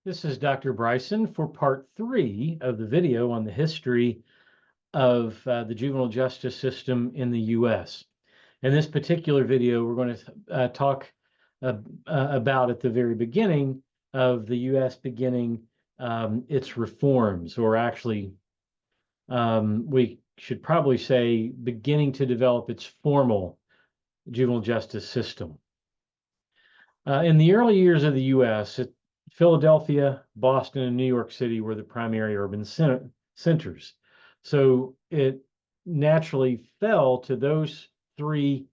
This is Dr. Bryson for part 3 of the video on the history of the juvenile justice system in the U.S. In this particular video, we're going to talk about at the very beginning of the U.S. beginning its reforms, or actually, we should probably say beginning to develop its formal juvenile justice system. In the early years of the U.S., Philadelphia, Boston, and New York City were the primary urban centers. So it naturally fell to those three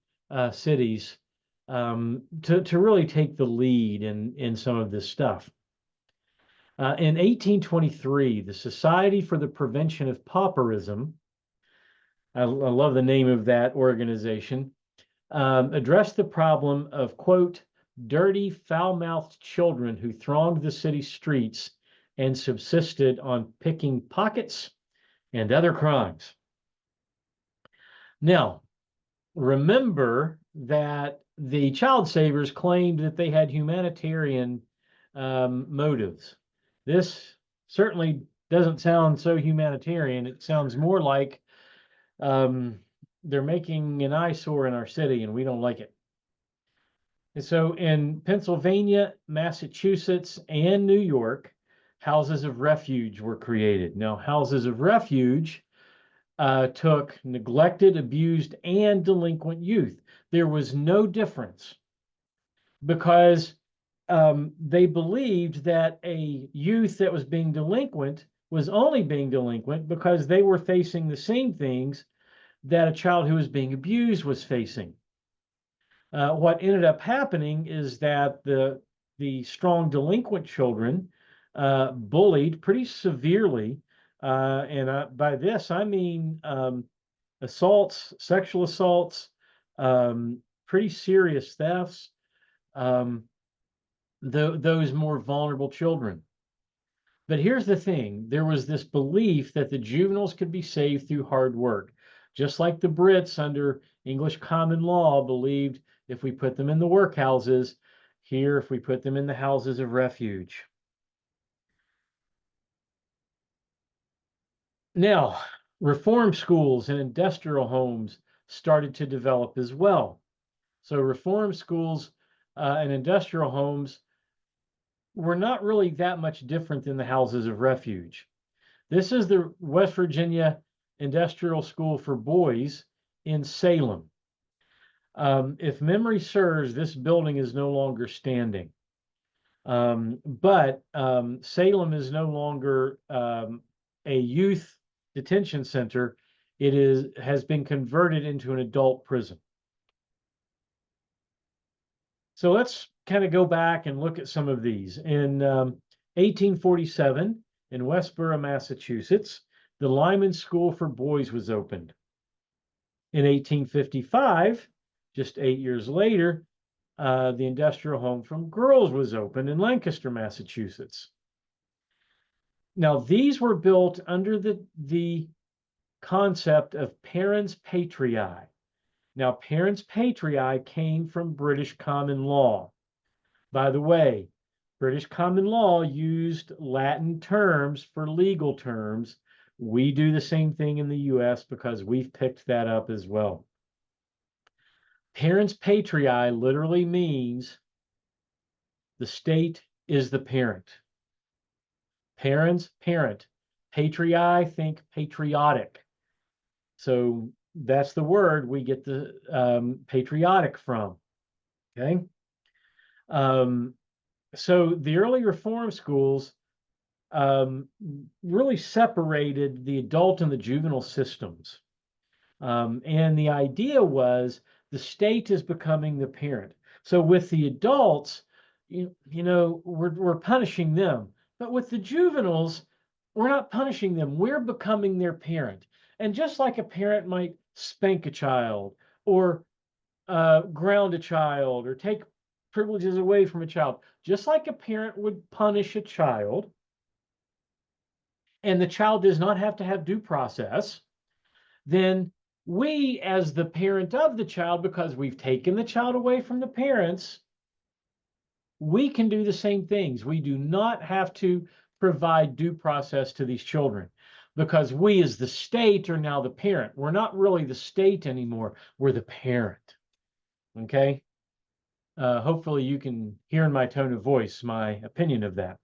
cities to really take the lead in some of this stuff. In 1823, the Society for the Prevention of Pauperism, I love the name of that organization, addressed the problem of, quote, dirty, foul-mouthed children who thronged the city streets and subsisted on picking pockets and other crimes. Now, remember that the child savers claimed that they had humanitarian motives. This certainly doesn't sound so humanitarian. It sounds more like they're making an eyesore in our city and we don't like it. And so in Pennsylvania, Massachusetts, and New York, houses of refuge were created. Now, houses of refuge took neglected, abused, and delinquent youth. There was no difference because they believed that a youth that was being delinquent was only being delinquent because they were facing the same things that a child who was being abused was facing. What ended up happening is that the strong delinquent children bullied pretty severely, and by this I mean assaults, sexual assaults, pretty serious thefts, those more vulnerable children. But here's the thing, there was this belief that the juveniles could be saved through hard work, just like the Brits under English common law believed if we put them in the workhouses, here if we put them in the houses of refuge. Now, reform schools and industrial homes started to develop as well. So reform schools and industrial homes were not really that much different than the houses of refuge. This is the West Virginia Industrial School for Boys in Salem. If memory serves, this building is no longer standing. But Salem is no longer a youth detention center. It has been converted into an adult prison. So let's kind of go back and look at some of these. In 1847, in Westborough, Massachusetts, the Lyman School for Boys was opened. In 1855, just 8 years later, the Industrial Home for Girls was opened in Lancaster, Massachusetts. Now, these were built under the concept of parens patriae. Now, parens patriae came from British common law. By the way, British common law used Latin terms for legal terms. We do the same thing in the US because we've picked that up as well. Parens patriae literally means the state is the parent. Parens, parent. Patriae, think patriotic. So that's the word we get the patriotic from. Okay. So the early reform schools really separated the adult and the juvenile systems. And the idea was the state is becoming the parent. So with the adults, you know, we're punishing them. But with the juveniles, we're not punishing them. We're becoming their parent. And just like a parent might spank a child or ground a child or take privileges away from a child, just like a parent would punish a child, and the child does not have to have due process, then we, as the parent of the child, because we've taken the child away from the parents, we can do the same things. We do not have to provide due process to these children because we as the state are now the parent. We're not really the state anymore. We're the parent. Okay. Hopefully you can hear in my tone of voice my opinion of that.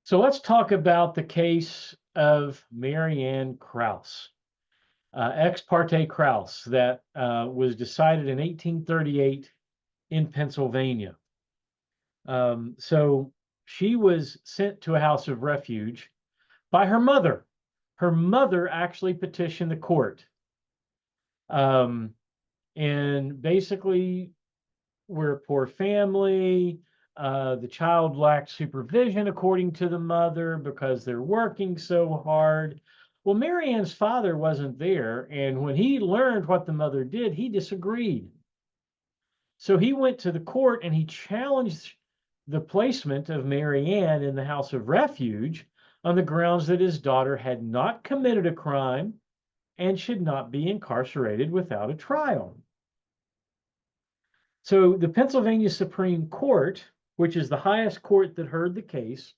So let's talk about the case of Mary Ann Krause, ex parte Krause, that was decided in 1838 in Pennsylvania. So she was sent to a house of refuge by her mother. Her mother actually petitioned the court. And basically, we're a poor family. The child lacked supervision, according to the mother, because they're working so hard. Well, Mary Ann's father wasn't there, and when he learned what the mother did, he disagreed. So he went to the court and he challenged the placement of Mary Ann in the house of refuge on the grounds that his daughter had not committed a crime and should not be incarcerated without a trial. So the Pennsylvania Supreme Court, which is the highest court that heard the case,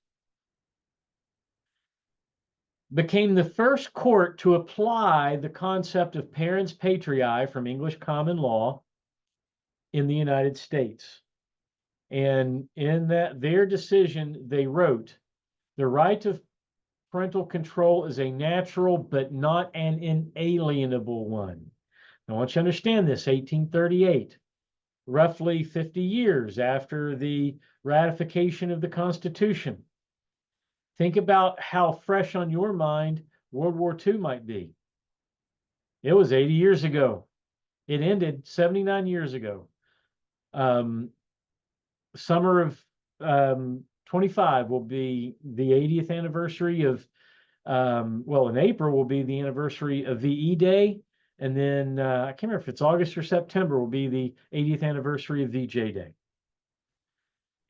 became the first court to apply the concept of parens patriae from English common law in the United States. And in that their decision, they wrote, the right of parental control is a natural but not an inalienable one. Now, I want you to understand this, 1838, roughly 50 years after the ratification of the Constitution. Think about how fresh on your mind World War II might be. It was 80 years ago. It ended 79 years ago. Summer of 25 will be the 80th anniversary of, well, in April will be the anniversary of VE Day. And then I can't remember if it's August or September will be the 80th anniversary of VJ Day.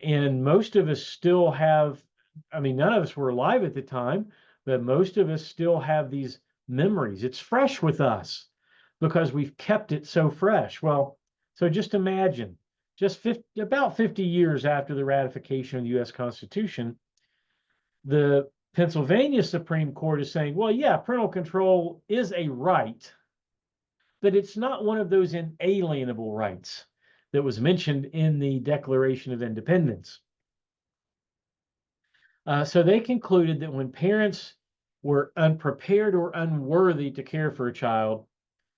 And most of us still have, I mean, none of us were alive at the time, but most of us still have these memories. It's fresh with us because we've kept it so fresh. Well, so just imagine, just about 50 years after the ratification of the U.S. Constitution, the Pennsylvania Supreme Court is saying, well, yeah, parental control is a right, but it's not one of those inalienable rights that was mentioned in the Declaration of Independence. So they concluded that when parents were unprepared or unworthy to care for a child,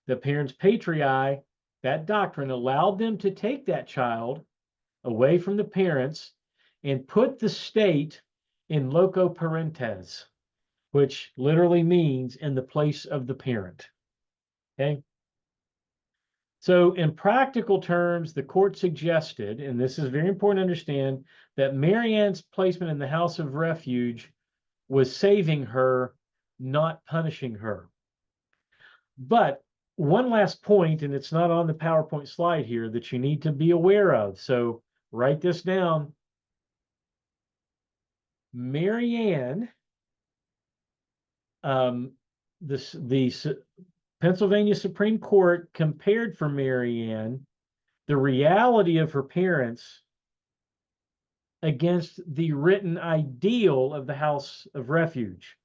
the parens patriae, that doctrine allowed them to take that child away from the parents and put the state in loco parentes, which literally means in the place of the parent. Okay. So in practical terms, the court suggested, and this is very important to understand, that Mary Ann's placement in the house of refuge was saving her, not punishing her. But one last point, and it's not on the PowerPoint slide here, that you need to be aware of. So write this down. Mary Ann, the Pennsylvania Supreme Court compared for Mary Ann the reality of her parents against the written ideal of the house of refuge.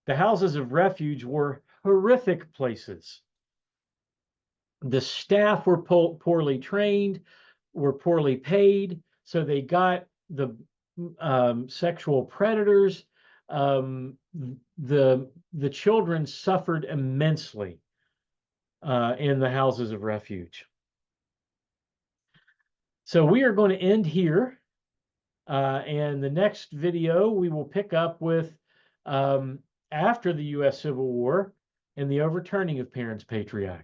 The houses of refuge were horrific places. The staff were poorly trained, were poorly paid, so they got the sexual predators. The children suffered immensely in the houses of refuge. So we are going to end here. And the next video, we will pick up with after the U.S. Civil War and the overturning of parens patriae.